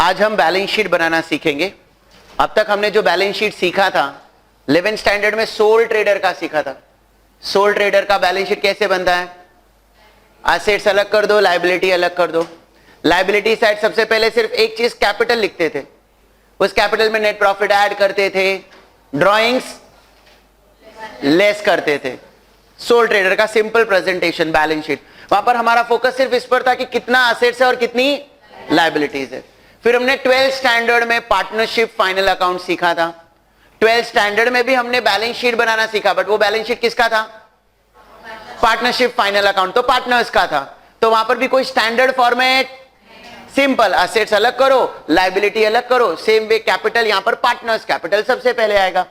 आज हम balance sheet बनाना सीखेंगे। अब तक हमने जो बैलेंस शीट सीखा था 11th स्टैंडर्ड में सोल ट्रेडर का सीखा था। सोल ट्रेडर का बैलेंस शीट कैसे बनता है? एसेट्स अलग कर दो, लायबिलिटी अलग कर दो। लायबिलिटी साइड सबसे पहले सिर्फ एक चीज कैपिटल लिखते थे, उस कैपिटल में नेट प्रॉफिट ऐड करते थे, ड्रॉइंग्स लेस करते थे। सोल ट्रेडर का सिंपल प्रेजेंटेशन बैलेंस शीट, वहां पर हमारा फोकस सिर्फ इस पर था कि कितना एसेट्स है और कितनी लायबिलिटीज है। फिर हमने 12th स्टैंडर्ड में पार्टनरशिप फाइनल अकाउंट सीखा था। 12th स्टैंडर्ड में भी हमने बैलेंस शीट बनाना सीखा, बट वो बैलेंस शीट किसका था? पार्टनरशिप फाइनल अकाउंट तो पार्टनर्स का था। तो वहां पर भी कोई स्टैंडर्ड फॉर्मेट, सिंपल एसेट्स अलग करो, लायबिलिटी अलग करो। सेम वे कैपिटल, यहां पर पार्टनर्स कैपिटल सबसे पहले आएगा।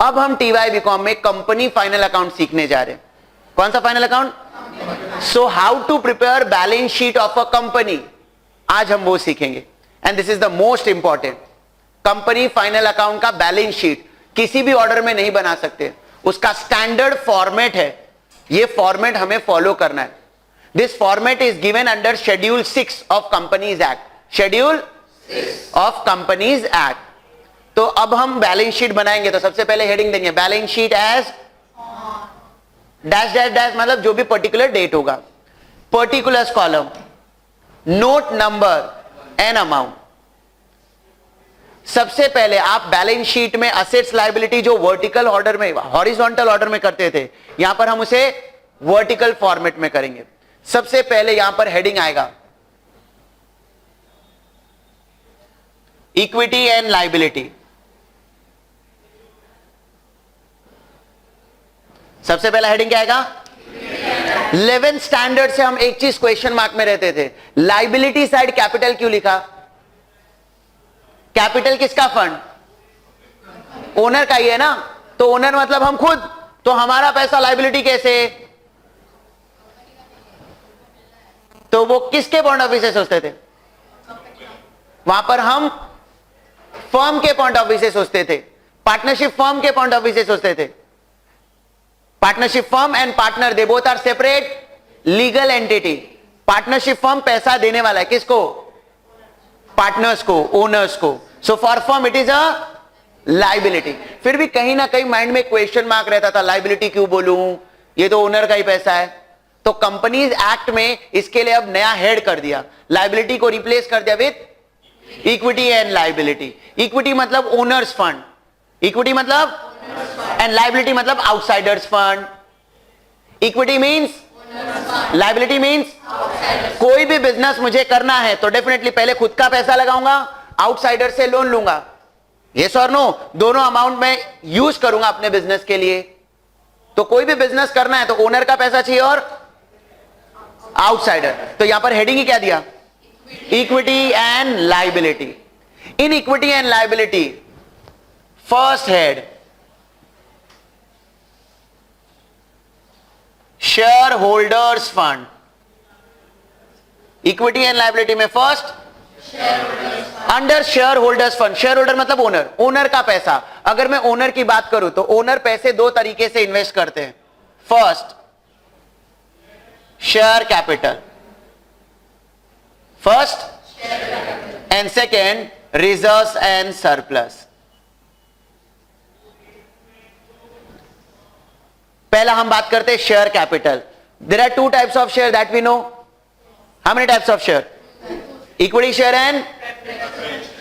अब हम टीवाई बीकॉम में कंपनी फाइनल अकाउंट सीखने जा रहे हैं। कौन सा final account? So how to prepare balance sheet of a company, आज हम वो सीखेंगे। And this is the most important. Company final account का बैलेंस शीट किसी भी ऑर्डर में नहीं बना सकते, उसका स्टैंडर्ड फॉर्मेट है। ये फॉर्मेट हमें फॉलो करना है। This format is given under schedule 6 of companies act. Schedule of companies act. तो अब हम बैलेंस शीट बनाएंगे, तो सबसे पहले हेडिंग देंगे balance sheet as dash dash dash, मतलब जो भी पर्टिकुलर डेट होगा। Particulars column, note number and amount. सबसे पहले आप बैलेंस शीट में असेट्स लायबिलिटी जो वर्टिकल ऑर्डर में, हॉरिजॉन्टल ऑर्डर में करते थे, यहां पर हम उसे वर्टिकल फॉर्मेट में करेंगे। सबसे पहले यहां पर हेडिंग आएगा इक्विटी एंड लायबिलिटी। सबसे पहला हेडिंग क्या आएगा? 11th स्टैंडर्ड से हम एक चीज क्वेश्चन मार्क में रहते थे, लायबिलिटी साइड कैपिटल क्यों लिखा? कैपिटल किसका फंड? ओनर का ही है ना। तो ओनर मतलब हम खुद, तो हमारा पैसा लायबिलिटी कैसे? तो वो किसके पॉइंट ऑफ व्यू से सोचते थे? वहां पर हम फर्म के पॉइंट ऑफ व्यू से सोचते थे, पार्टनरशिप फर्म के पॉइंट ऑफ व्यू से सोचते थे। Partnership firm and partner, they both are separate legal entity. Partnership firm पैसा देने वाला है किसको? पार्टनर्स को, ओनर्स को। So for firm it is a liability. फिर भी कहीं ना कहीं माइंड में क्वेश्चन मार्क रहता था, लायबिलिटी क्यों बोलूं, ये तो ओनर का ही पैसा है। तो कंपनीज एक्ट में इसके लिए अब नया हेड कर दिया, लायबिलिटी को रिप्लेस कर दिया with equity and liability. Equity मतलब ओनर्स फंड, इक्विटी मतलब, एंड लायबिलिटी मतलब outsiders fund. Equity means, liability means कोई भी बिजनेस मुझे करना है तो डेफिनेटली पहले खुद का पैसा लगाऊंगा, आउटसाइडर से लोन लूंगा। यस और नो, दोनों अमाउंट में यूज करूंगा अपने बिजनेस के लिए। तो कोई भी बिजनेस करना है तो ओनर का पैसा चाहिए और आउटसाइडर। तो यहां पर हेडिंग ही क्या दिया? Equity and liability. In equity and liability first head share holders fund. Equity and liability में first under share holders fund. Share holder मतलब ओनर, ओनर का पैसा। अगर मैं ओनर की बात करूं तो ओनर पैसे दो तरीके से इन्वेस्ट करते हैं। First share capital, first, and second reserves and surplus. पहला हम बात करते हैं share capital. There are two types of share that we know. How many types of share? Equity share and,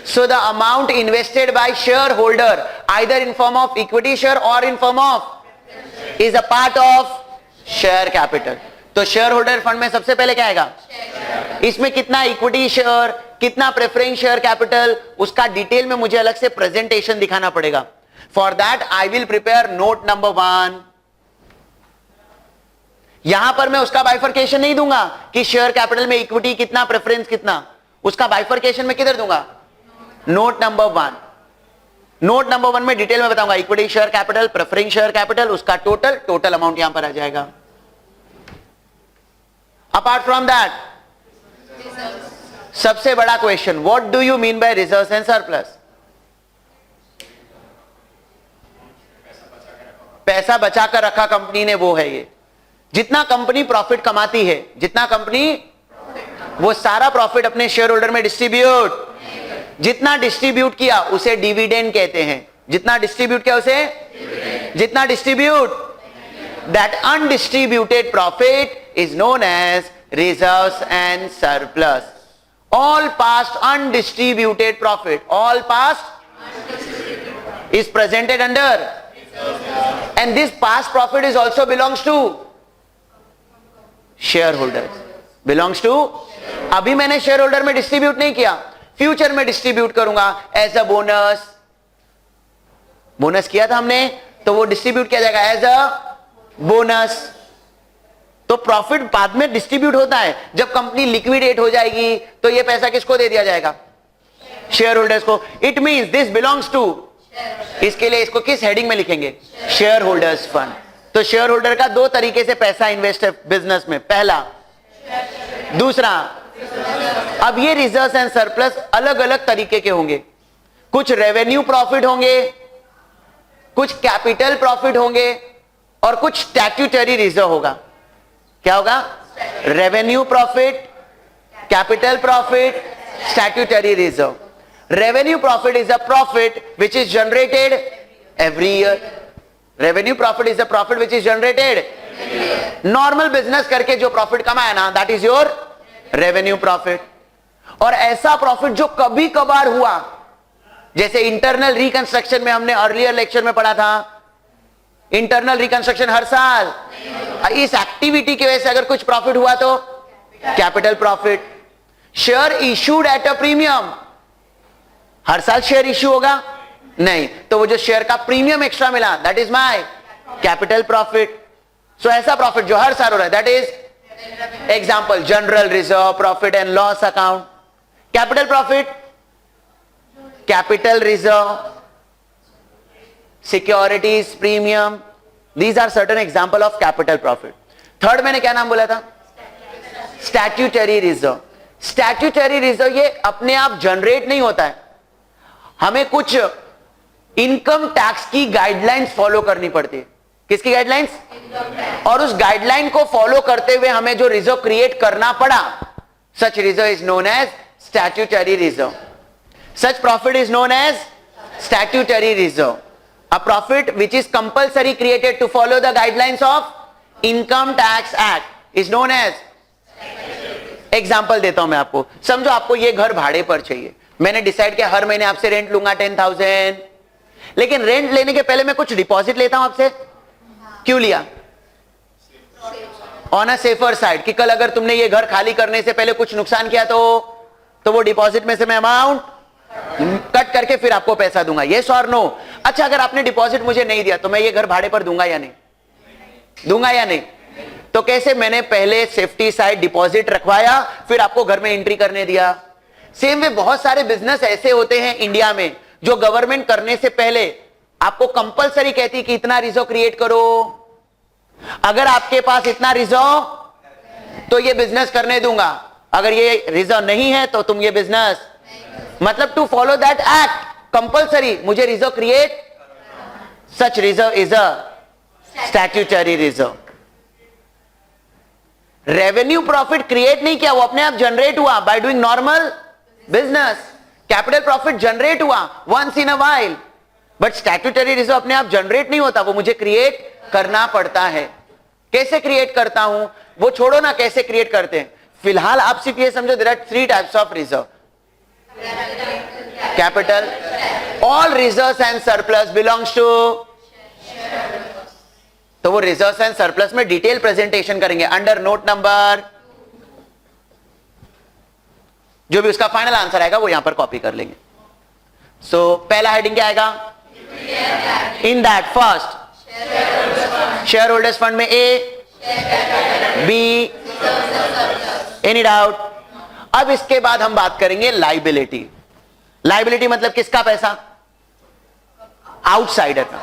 so the amount invested by shareholder either in form of equity share or in form of is a part of share capital. तो share holder fund में सबसे पहले क्या आएगा? इसमें कितना equity share, कितना preference share capital, उसका डिटेल में मुझे अलग से प्रेजेंटेशन दिखाना पड़ेगा। For that I will prepare note number 1। यहां पर मैं उसका बाइफरकेशन नहीं दूंगा कि शेयर कैपिटल में इक्विटी कितना, प्रेफरेंस कितना, उसका बाइफरकेशन में किधर दूंगा? Note number 1। नोट नंबर 1 में डिटेल में बताऊंगा equity share capital, preference share capital, उसका टोटल अमाउंट यहां पर आ जाएगा। अपार्ट फ्रॉम दैट सबसे बड़ा question, what do you mean by reserves and surplus? पैसा बचा कर रखा कंपनी ने, वो है ये। जितना कंपनी प्रॉफिट कमाती है, जितना कंपनी वो सारा प्रॉफिट अपने शेयर होल्डर में डिस्ट्रीब्यूट, जितना डिस्ट्रीब्यूट किया उसे डिविडेंड कहते हैं, जितना डिस्ट्रीब्यूट किया उसे, जितना distribute, that undistributed profit is known as reserves and surplus. All past undistributed profit, all past is presented under, and this past profit is also belongs to shareholders, belongs to. अभी मैंने share holder में distribute नहीं किया, future में distribute करूंगा as a bonus. Bonus किया था हमने तो वो डिस्ट्रीब्यूट किया जाएगा एज अ बोनस. तो प्रॉफिट बाद में डिस्ट्रीब्यूट होता है. जब कंपनी लिक्विडेट हो जाएगी तो ये पैसा किसको दे दिया जाएगा? शेयर होल्डर्स को. It means this belongs to. इसके लिए इसको किस हेडिंग में लिखेंगे? Share holders fund. तो शेयर होल्डर का दो तरीके से पैसा इन्वेस्ट है बिजनेस में. पहला, दूसरा. अब ये रिजर्व्स एंड सरप्लस अलग अलग तरीके के होंगे. कुछ रेवेन्यू प्रॉफिट होंगे, कुछ कैपिटल प्रॉफिट होंगे और कुछ स्टैट्यूटरी रिजर्व होगा. क्या होगा? Revenue profit, capital profit, statutory reserve. Revenue profit is a profit which is generated every year. Revenue profit is a profit which is generated. Normal business करके जो profit कमाया ना, that is your revenue profit. और ऐसा profit जो कभी कभार हुआ, जैसे इंटरनल रिकंस्ट्रक्शन में हमने अर्लियर लेक्चर में पढ़ा था, इंटरनल रिकंस्ट्रक्शन हर साल, इस एक्टिविटी की वजह से अगर कुछ प्रॉफिट हुआ तो capital profit. Share issued at a premium, हर साल शेयर इश्यू होगा नहीं, तो वो जो शेयर का प्रीमियम एक्स्ट्रा मिला, that is my capital profit. So ऐसा प्रॉफिट जो हर साल हो रहा है, that is example general reserve, profit and loss account. Capital profit, capital reserve, securities, premium, these are certain example of capital profit. Third मैंने क्या नाम बोला था? Statutory reserve. स्टैट्यूटरी रिजर्व ये अपने आप जनरेट नहीं होता है, हमें कुछ इनकम टैक्स की गाइडलाइंस फॉलो करनी पड़ती है. किसकी गाइडलाइंस? और उस गाइडलाइन को फॉलो करते हुए हमें जो रिजर्व क्रिएट करना पड़ा, such reserve is known as statutory reserve. Such profit is known as statutory reserve. A profit which is compulsory created to follow the guidelines of income tax act is known as. Example देता हूं मैं आपको. समझो आपको ये घर भाड़े पर चाहिए. मैंने डिसाइड किया हर महीने आपसे रेंट लूंगा 10,000, लेकिन रेंट लेने के पहले मैं कुछ डिपॉजिट लेता हूं आपसे. क्यों लिया? ऑन अ सेफर साइड, कि कल अगर तुमने ये घर खाली करने से पहले कुछ नुकसान किया तो वो डिपॉजिट में से मैं अमाउंट कट करके फिर आपको पैसा दूंगा. यस और नो? अच्छा, अगर आपने डिपॉजिट मुझे नहीं दिया तो मैं ये घर भाड़े पर दूंगा या नहीं? दूंगा या नहीं? तो कैसे? मैंने पहले सेफ्टी साइड डिपॉजिट रखवाया, फिर आपको घर में एंट्री करने दिया. सेम वे बहुत सारे बिजनेस ऐसे होते हैं इंडिया में जो गवर्नमेंट करने से पहले आपको कंपलसरी कहती कि इतना रिजर्व क्रिएट करो. अगर आपके पास इतना रिजर्व तो ये बिजनेस करने दूंगा, अगर ये रिजर्व नहीं है तो तुम ये बिजनेस, मतलब to follow that act compulsory मुझे reserve create. Such reserve is a statutory reserve. Revenue profit create नहीं किया, वो अपने आप जनरेट हुआ by doing normal business. Capital profit generate हुआ once in a while, but statutory reserve अपने आप जनरेट नहीं होता, वो मुझे क्रिएट करना पड़ता है. कैसे क्रिएट करता हूं वो छोड़ो ना, कैसे क्रिएट करते हैं. फिलहाल आप सिर्फ ये समझो, there are 3 types of reserve. Capital, all reserves and surplus belongs to. तो वो रिजर्व्स एंड सरप्लस में डिटेल प्रेजेंटेशन करेंगे अंडर नोट नंबर. जो भी उसका फाइनल आंसर आएगा वो यहां पर कॉपी कर लेंगे. सो पहला हेडिंग क्या आएगा? In that first share holders fund में ए, बी, एनी डाउट? अब इसके बाद हम बात करेंगे लाइबिलिटी. लाइबिलिटी मतलब किसका पैसा? आउटसाइडर का.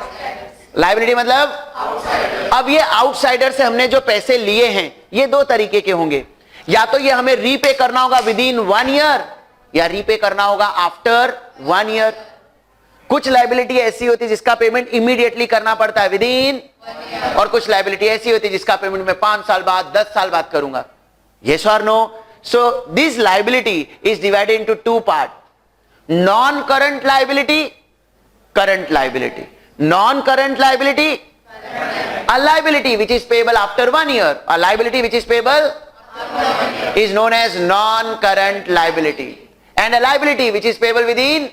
लाइबिलिटी मतलब अब ये आउटसाइडर से हमने जो पैसे लिए हैं ये दो तरीके के होंगे. या तो ये हमें रीपे करना होगा विद इन 1 ईयर या रीपे करना होगा आफ्टर 1 ईयर. कुछ लाइबिलिटी ऐसी होती है जिसका पेमेंट इमीडिएटली करना पड़ता है विद इन, और कुछ लाइबिलिटी ऐसी होती है जिसका पेमेंट मैं 5 साल बाद 10 साल बाद करूंगा. यस और no? So this liability is divided into two parts: non-current liability, current liability. Non-current liability, a liability which is payable after 1 year. A liability which is payable is known as non-current liability, and a liability which is payable within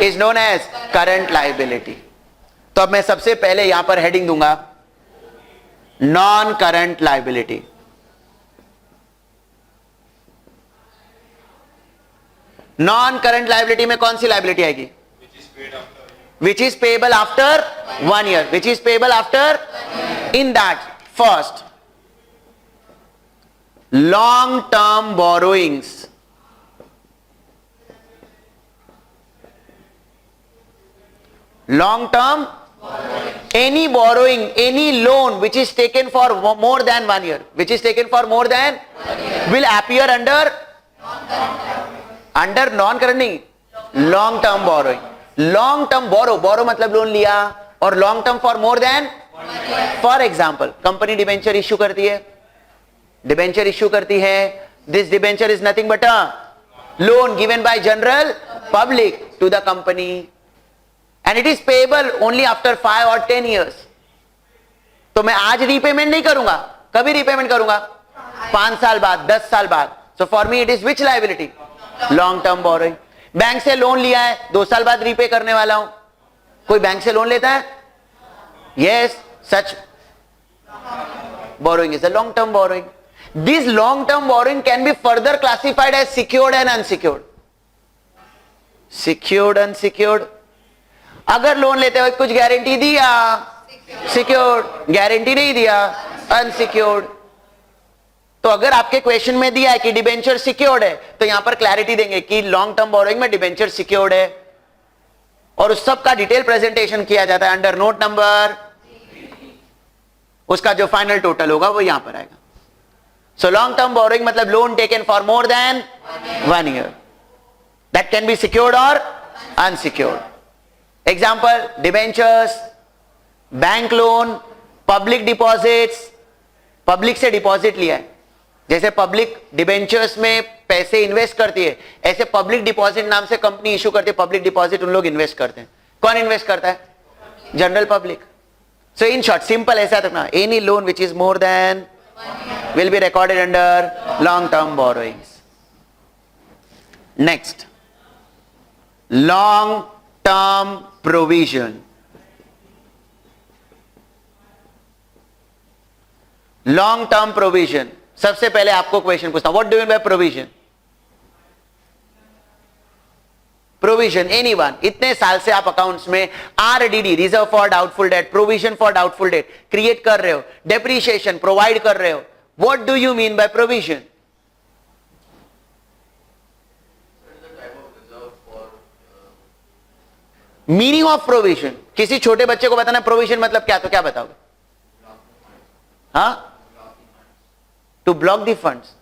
is known as current liability. तो अब मैं सबसे पहले यहां पर heading दूंगा non current liability. Non current liability में कौन सी लाइबिलिटी आएगी? विच is payable after 1 year. Which is payable after, in that first long term borrowings. Long term, any borrowing, any loan which is taken for more than 1 year, which is taken for more than, will appear under non-current नहीं, long term borrowing. Long term borrow मतलब loan लिया, और long term for more than, for example, company debenture issue करती है, debenture issue करती है. This debenture is nothing but a loan given by general public to the company. And it is payable only after 5 or 10 years. तो मैं आज repayment नहीं करूंगा, कभी रीपेमेंट करूंगा? 5 साल बाद, 10 साल बाद. So for me it is which liability? Long term borrowing. Bank से लोन लिया है, 2 साल बाद रीपे करने वाला हूं. कोई बैंक से लोन लेता है? Yes, such borrowing is a long term borrowing. This long term borrowing can be further classified as secured and unsecured. Secured, unsecured. अगर लोन लेते वक्त कुछ गारंटी दिया, सिक्योर्ड. गारंटी नहीं दिया, अनसिक्योर्ड. तो अगर आपके क्वेश्चन में दिया है कि डिबेंचर सिक्योर्ड है, तो यहां पर क्लैरिटी देंगे कि लॉन्ग टर्म बोरोइंग में डिबेंचर सिक्योर्ड है, और उस सब का डिटेल प्रेजेंटेशन किया जाता है अंडर नोट नंबर. उसका जो फाइनल टोटल होगा वो यहां पर आएगा. सो लॉन्ग टर्म बोरोइंग मतलब loan taken for more than 1 year. That can be secured और unsecured. Example, debentures, bank loan, public deposits. Public से डिपॉजिट लिया है, जैसे पब्लिक डिबेंचर्स में पैसे इन्वेस्ट करती है, ऐसे पब्लिक डिपॉजिट नाम से कंपनी इशू करती है. पब्लिक डिपॉजिट उन लोग इन्वेस्ट करते हैं. कौन इन्वेस्ट करता है? General public. So in short, simple ऐसा रखना, any loan which is more than will be recorded under long-term borrowings. Next, long-term provision. Long-term provision. सबसे पहले आपको क्वेश्चन पूछता हूं, what do you mean by provision? Provision, anyone. इतने साल से आप अकाउंट्स में RDD, reserve for doubtful debt, provision for doubtful debt create कर रहे हो, डेप्रिसिएशन प्रोवाइड कर रहे हो. What do you mean by provision? Meaning of provision. किसी छोटे बच्चे को बताना प्रोविजन मतलब क्या, तो क्या बताओगे? हाँ, to block the funds.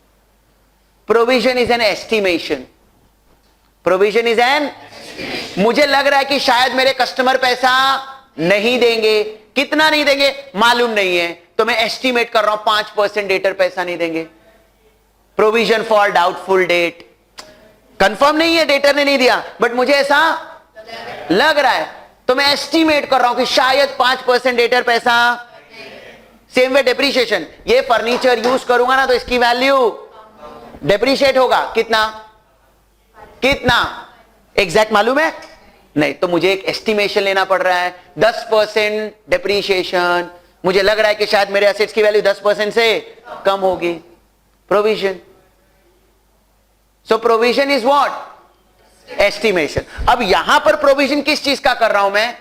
Provision is an estimation. Provision is an, मुझे लग रहा है कि शायद मेरे कस्टमर पैसा नहीं देंगे. कितना नहीं देंगे मालूम नहीं है, तो मैं एस्टिमेट कर रहा हूं 5% डेटर पैसा नहीं देंगे. Provision for doubtful debt. Confirm नहीं है, डेटर ने नहीं दिया, बट मुझे ऐसा लग रहा है, तो मैं एस्टिमेट कर रहा हूं कि शायद 5% डेटर पैसा. Same way depreciation. ये फर्नीचर यूज करूंगा ना, तो इसकी वैल्यू डेप्रिशिएट होगा. कितना कितना एग्जैक्ट मालूम है नहीं, तो मुझे एक एस्टिमेशन लेना पड़ रहा है. 10% डेप्रिसिएशन, मुझे लग रहा है कि शायद मेरे एसेट्स की वैल्यू 10% से कम होगी. Provision. So provision is what? Estimation. अब यहां पर प्रोविजन किस चीज का कर रहा हूं मैं?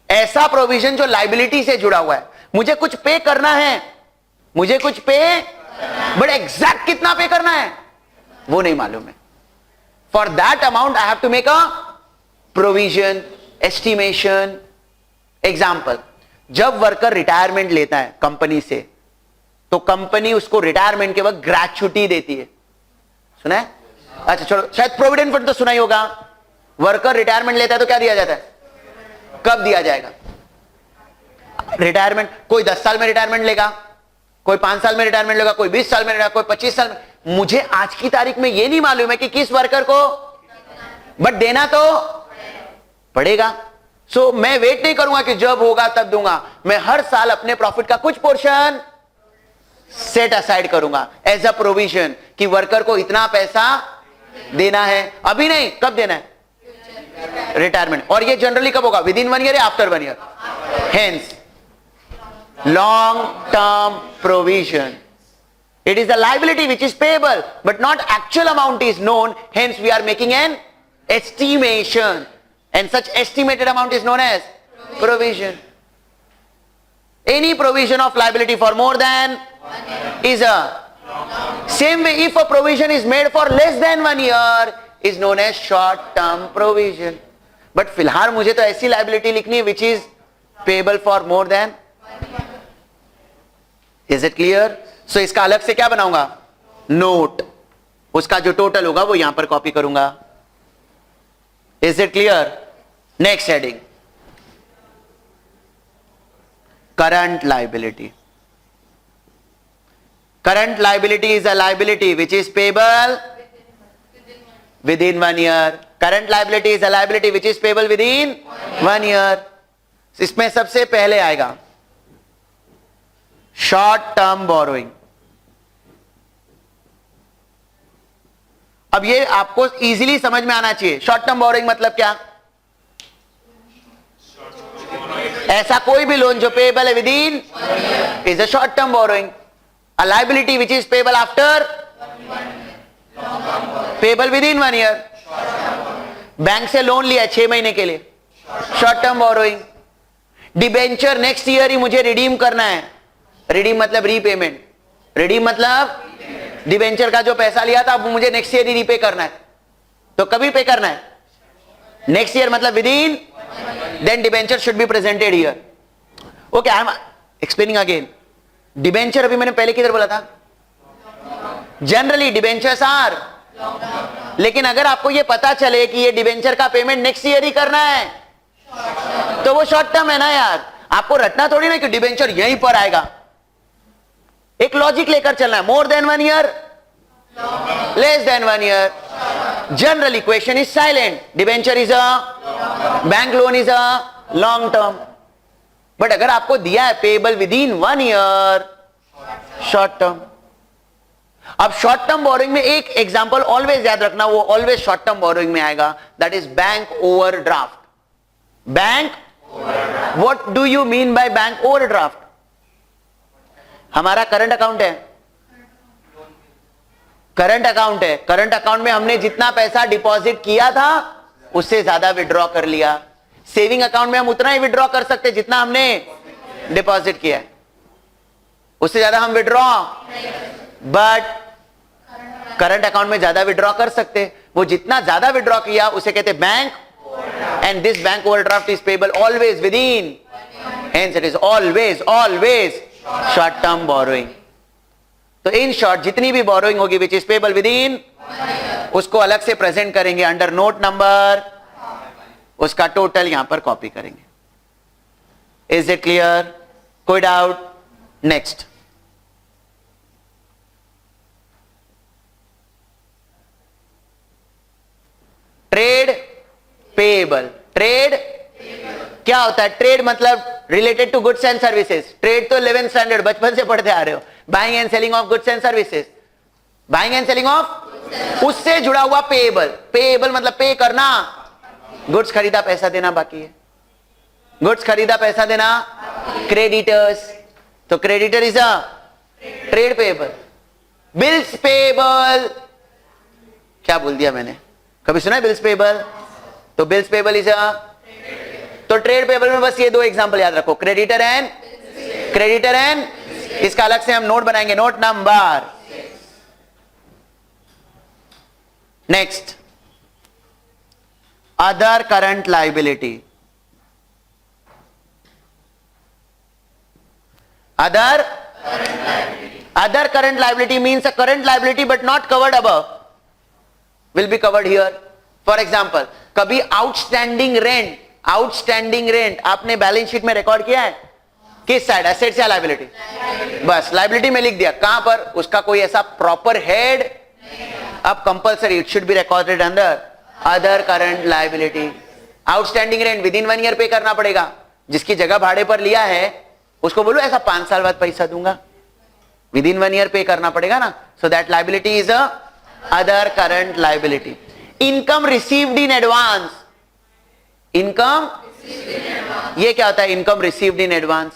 ऐसा प्रोविजन जो लाइबिलिटी से जुड़ा हुआ है. मुझे कुछ पे करना है, मुझे कुछ पे, बट एग्जैक्ट कितना पे करना है वो नहीं मालूम है. For that amount I have to make a provision, estimation. Example, जब वर्कर रिटायरमेंट लेता है कंपनी से, तो कंपनी उसको रिटायरमेंट के वक्त ग्रेच्युटी देती है. सुना है? अच्छा छोड़ो, शायद प्रोविडेंट फंड तो सुना ही होगा. वर्कर रिटायरमेंट लेता है तो क्या दिया जाता है? कब दिया जाएगा? रिटायरमेंट. कोई 10 साल में रिटायरमेंट लेगा, कोई 5 साल में रिटायरमेंट लेगा, कोई 20 साल में लेगा, कोई 25 साल में। मुझे आज की तारीख में यह नहीं मालूम है कि किस वर्कर को, बट देना तो पड़ेगा। सो मैं वेट नहीं करूंगा कि जब होगा तब दूंगा, मैं हर साल अपने प्रॉफिट का कुछ पोर्शन सेट असाइड करूंगा एज अ प्रोविजन कि वर्कर को इतना पैसा देना है। अभी नहीं, कब देना है? रिटायरमेंट। और ये जनरली कब होगा? विद इन 1 ईयर या after 1 year? Hence long term provision. It is a liability which is payable but not actual amount is known, hence we are making an estimation, and such estimated amount is known as provision. Any provision of liability for more than is a same way. If a provision is made for less than 1 year is known as short term provision. But फिलहाल मुझे तो ऐसी liability लिखनी है which is payable for more than. Is it clear? So इसका अलग से क्या बनाऊंगा? नोट। उसका जो टोटल होगा वो यहां पर कॉपी करूंगा। Is it clear? Next heading, current liability. Current liability is a liability which is payable within 1 year. Current liability is a liability which is payable within 1 year. इसमें सबसे पहले आएगा शॉर्ट टर्म बोरोइंग। अब ये आपको easily समझ में आना चाहिए। शॉर्ट टर्म बोरोइंग मतलब क्या? ऐसा कोई भी लोन जो पेबल है within is a short term borrowing. A liability which is payable after, payable within 1 year. Bank से लोन लिया 6 महीने के लिए, short term borrowing. Debenture next year ही मुझे रिडीम करना है। रिडीम मतलब रीपेमेंट। रिडीम मतलब डिबेंचर का जो पैसा लिया था अब मुझे नेक्स्ट ईयर ही रीपे करना है। तो कभी पे करना है? नेक्स्ट ईयर मतलब within, then debenture should be presented here. Okay, I am explaining again. Debenture अभी मैंने पहले किधर बोला था? जनरली डिबेंचर्स आर, लेकिन अगर आपको यह पता चले कि ये डिबेंचर का पेमेंट नेक्स्ट ईयर ही करना है तो वो शॉर्ट टर्म है ना यार। आपको रटना थोड़ी ना कि डिबेंचर यहीं पर आएगा। एक लॉजिक लेकर चलना है। मोर than 1 year, less than 1 year. General equation is silent. Debenture is a, bank loan is a long term. But अगर आपको दिया है payable within 1 year, short term. अब शॉर्ट टर्म बोरोइंग में एक एग्जांपल ऑलवेज याद रखना, वो ऑलवेज शॉर्ट टर्म बोरोइंग में आएगा, that is bank overdraft. Bank, what do you mean by bank overdraft? हमारा करंट अकाउंट है, करंट अकाउंट है। करंट अकाउंट में हमने जितना पैसा डिपॉजिट किया था उससे ज्यादा विड्रॉ कर लिया। सेविंग अकाउंट में हम उतना ही विड्रॉ कर सकते जितना हमने डिपॉजिट किया है, उससे ज्यादा हम विड्रॉ, बट करंट अकाउंट में ज्यादा विड्रॉ कर सकते। वो जितना ज्यादा विड्रॉ किया उसे कहते bank, and this bank overdraft is payable always within, hence it is always short term borrowing. तो इन शॉर्ट जितनी भी बोरोइंग होगी which is payable within, उसको अलग से प्रेजेंट करेंगे अंडर नोट नंबर, उसका टोटल यहां पर कॉपी करेंगे। Is it clear? कोई doubt? Next, trade payable. Trade क्या होता है? ट्रेड मतलब related to goods and services. Trade तो 11th स्टैंडर्ड बचपन से पढ़ते आ रहे हो, buying and selling of goods and services. Buying and selling of, उससे जुड़ा हुआ पेबल। पेबल मतलब पे करना, गुड्स खरीदा पैसा देना बाकी है, गुड्स खरीदा पैसा देना। क्रेडिटर्स, तो creditor is a trade payable. Bills payable, क्या बोल दिया मैंने? कभी सुना है बिल्स पेबल? तो बिल्स पेबल इज अ, तो ट्रेड पेबल में बस ये 2 एग्जांपल याद रखो, क्रेडिटर एंड, क्रेडिटर एंड। इसका अलग से हम नोट बनाएंगे, note number. Next, other current liability. Other current liability means a current liability but not covered above will be covered here. For example, कभी आउटस्टैंडिंग रेंट आपने balance sheet में record किया है? किस साइड, एसेट्स या liability? बस liability में लिख दिया, कहां पर? उसका कोई ऐसा प्रॉपर हेड, अब compulsory it should be recorded under other current liability. Outstanding rent with in 1 year पे करना पड़ेगा। जिसकी जगह भाड़े पर लिया है उसको बोलो ऐसा 5 साल बाद पैसा दूंगा, विद इन 1 ईयर पे करना पड़ेगा ना। So that liability is a other current liability. Income received in advance, income, ये क्या होता है इनकम रिसीव्ड इन एडवांस?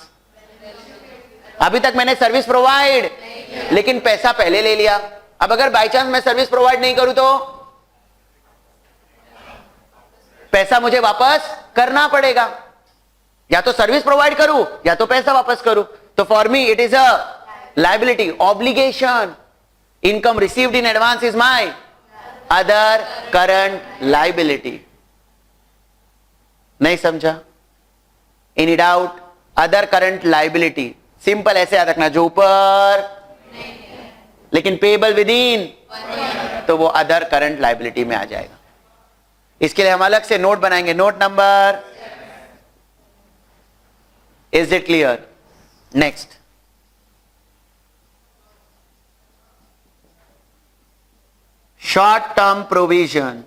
अभी तक मैंने सर्विस प्रोवाइड लेकिन पैसा पहले ले लिया। अब अगर बाई चांस मैं सर्विस प्रोवाइड नहीं करूं तो पैसा मुझे वापस करना पड़ेगा, या तो सर्विस प्रोवाइड करूं या तो पैसा वापस करूं। तो for me it is a liability, obligation. Income received in advance is my other current liability. नहीं समझा? Any doubt? Other current liability simple ऐसे याद रखना, जो ऊपर लेकिन पेबल विद इन, तो वो अदर करंट लाइबिलिटी में आ जाएगा। इसके लिए हम अलग से नोट बनाएंगे, note number, is it clear? Next, short term provision.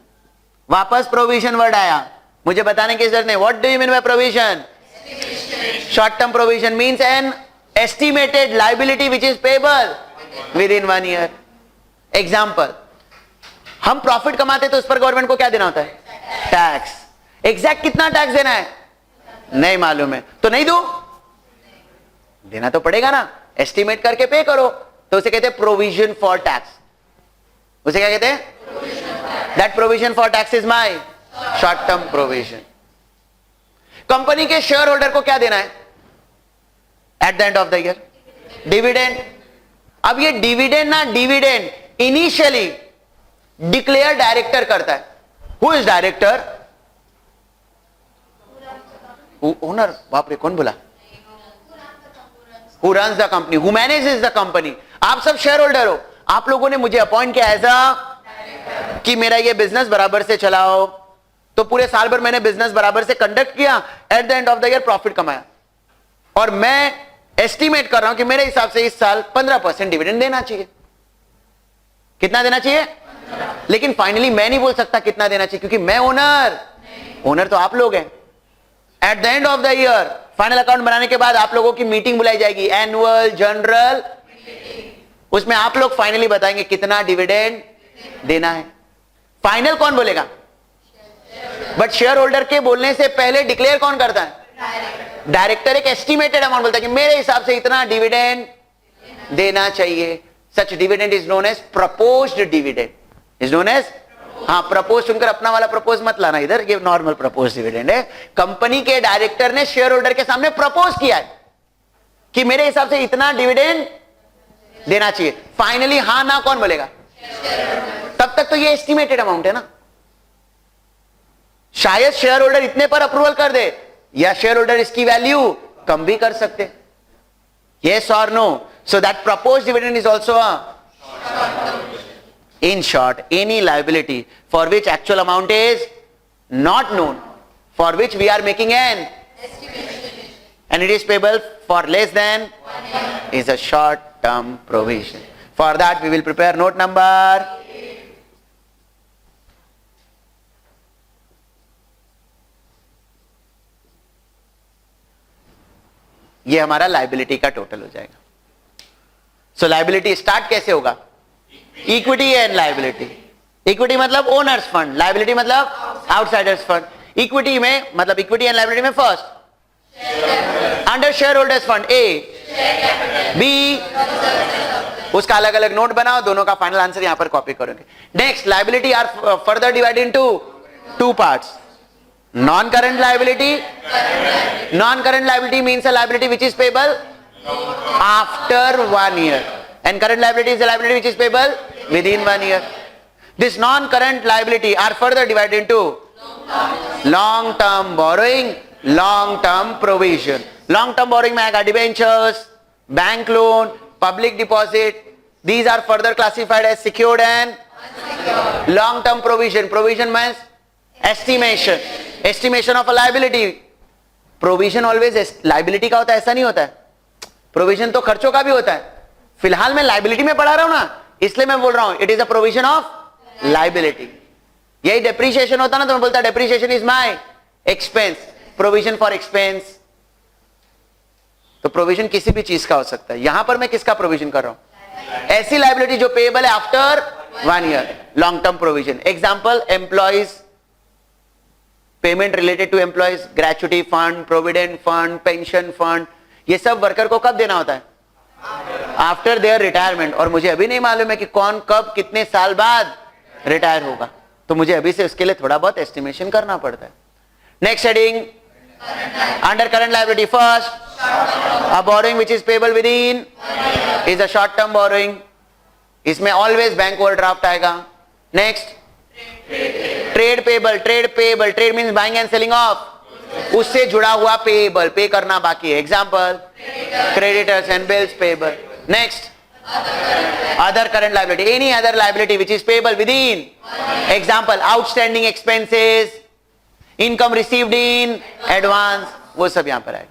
वापस प्रोविजन वर्ड आया, मुझे बताने की जरूरत नहीं। What do you mean by provision? Short term provision means an estimated liability which is payable within 1 year. Example, हम profit कमाते तो उस पर गवर्नमेंट को क्या देना होता है? टैक्स। एग्जैक्ट कितना टैक्स देना है नहीं मालूम है, तो नहीं दो, देना तो पड़ेगा ना, एस्टिमेट करके पे करो, तो उसे कहते हैं प्रोविजन फॉर टैक्स। उसे क्या कहते हैं? That provision for tax is my short term provision. Company के शेयर होल्डर को क्या देना है at the end of the year? Dividend. अब ये डिविडेंड ना, डिविडेंड इनिशियली डिक्लेयर डायरेक्टर करता है। Who is director? ओनर। बाप रे, कौन बोला? Who runs the company, who manages the company. आप सब शेयर होल्डर हो, आप लोगों ने मुझे अपॉइंट किया एज अ कि मेरा ये बिजनेस बराबर से चलाओ, तो पूरे साल भर मैंने बिजनेस बराबर से कंडक्ट किया, at the end of the year profit कमाया, और मैं एस्टिमेट कर रहा हूं कि मेरे हिसाब से इस साल 15% डिविडेंड देना चाहिए। कितना देना चाहिए? लेकिन फाइनली मैं नहीं बोल सकता कितना देना चाहिए, क्योंकि मैं ओनर तो आप लोग हैं। At the end of the year final account बनाने के बाद आप लोगों की मीटिंग बुलाई जाएगी, एनुअल जनरल। उसमें आप लोग फाइनली बताएंगे कितना डिविडेंड देना है। फाइनल कौन बोलेगा? बट शेयर होल्डर के बोलने से पहले डिक्लेयर कौन करता है? डायरेक्टर एक एस्टिमेटेड अमाउंट बोलता है कि मेरे हिसाब से इतना डिविडेंड देना चाहिए। Such dividend is known as proposed dividend, is known as, हाँ प्रपोज सुनकर अपना वाला प्रपोज मत लाना इधर, ये नॉर्मल प्रपोज डिविडेंड है। कंपनी के डायरेक्टर ने शेयर होल्डर के सामने प्रपोज किया है कि मेरे हिसाब से इतना डिविडेंड देना चाहिए। फाइनली हां ना कौन बोलेगा? तब तक तो ये एस्टिमेटेड अमाउंट है ना। शायद शेयर होल्डर इतने पर अप्रूवल कर दे, या शेयर होल्डर इसकी वैल्यू कम भी कर सकते। यस और no? So that proposed dividend is also uh, in short, any liability for which actual amount is not known, for which we are making an estimation, and it is payable for less than 1 year, is a short term provision. For that we will prepare note number 8. ये हमारा liability का total हो जाएगा। सो liability start कैसे होगा? Equity and liability. Equity मतलब owners fund, liability मतलब outsiders fund. Equity में मतलब इक्विटी एंड लाइबिलिटी में first under share holders fund A, B, उसका अलग अलग नोट बनाओ, दोनों का फाइनल आंसर यहां पर कॉपी करोगे। Next, liability are further divided into 2 parts. Non current liability, non current liability means a liability which is payable after 1 year. And current liability is a liability which is payable within 1 year. This non-current liability are further divided into long-term borrowing, long-term provision. Long-term borrowing में आएगा debentures, bank loan, public deposit. These are further classified as secured and unsecured. Long-term provision. Provision means estimation. Estimation of a liability. Provision always liability का होता है, ऐसा नहीं होता है। Provision तो खर्चों का भी होता है। फिलहाल मैं लाइबिलिटी में पढ़ा रहा हूं ना, इसलिए मैं बोल रहा हूं it is a provision of liability. यही डेप्रीशिएशन होता ना तो मैं बोलता depreciation is my expense, provision for expense. तो प्रोविजन किसी भी चीज का हो सकता है। यहां पर मैं किसका प्रोविजन कर रहा हूं? ऐसी लाइबिलिटी जो पेएबल है after 1 year, long term provision. Example, employees payment related to employees, gratuity fund, provident fund, pension fund, ये सब वर्कर को कब देना होता है? After their retirement. और मुझे अभी नहीं मालूम है कि कौन कब कितने साल बाद रिटायर होगा, तो मुझे अभी से उसके लिए थोड़ा बहुत एस्टिमेशन करना पड़ता है। Next heading, under current liability, first a borrowing which is payable within is a short term borrowing, इसमें ऑलवेज बैंक ओवरड्राफ्ट आएगा। Next, trade payable, trade means buying and selling of, उससे जुड़ा हुआ पेएबल, पे करना बाकी है। Example, creditors and bills payable. Next, other current liability, any other liability which is payable with in, example outstanding expenses, income received in advance, वो सब यहां पर आएगा।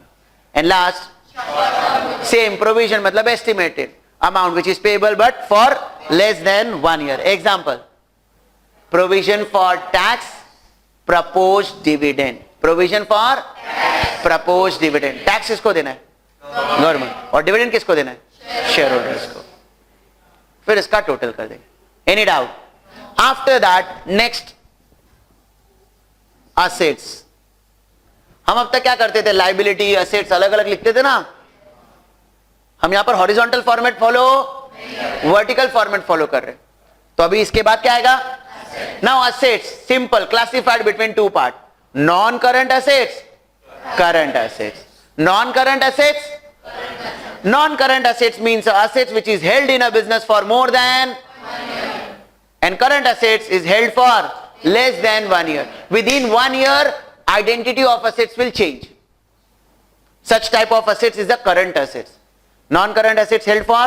एंड लास्ट, सेम प्रोविजन मतलब estimated amount which is payable but for less than 1 year. Example, provision for tax, proposed dividend, provision for proposed dividend. Tax किसको देना है? Government. और डिविडेंड किसको देना है? शेयर होल्डर्स को। फिर इसका टोटल कर देंगे। Any doubt? After that next, assets. हम अब तक क्या करते थे? लाइबिलिटी, असेट्स अलग अलग लिखते थे ना। हम यहां पर horizontal format follow, vertical format follow कर रहे हैं। तो अभी इसके बाद क्या आएगा? Now assets simple, classified between two part, non current assets, current assets. Non current assets, non current assets means assets which is held in a business for more than 1 year, and current assets is held for less than 1 year. Within 1 year, identity of assets will change. Such type of assets is the current assets. Non-current assets held for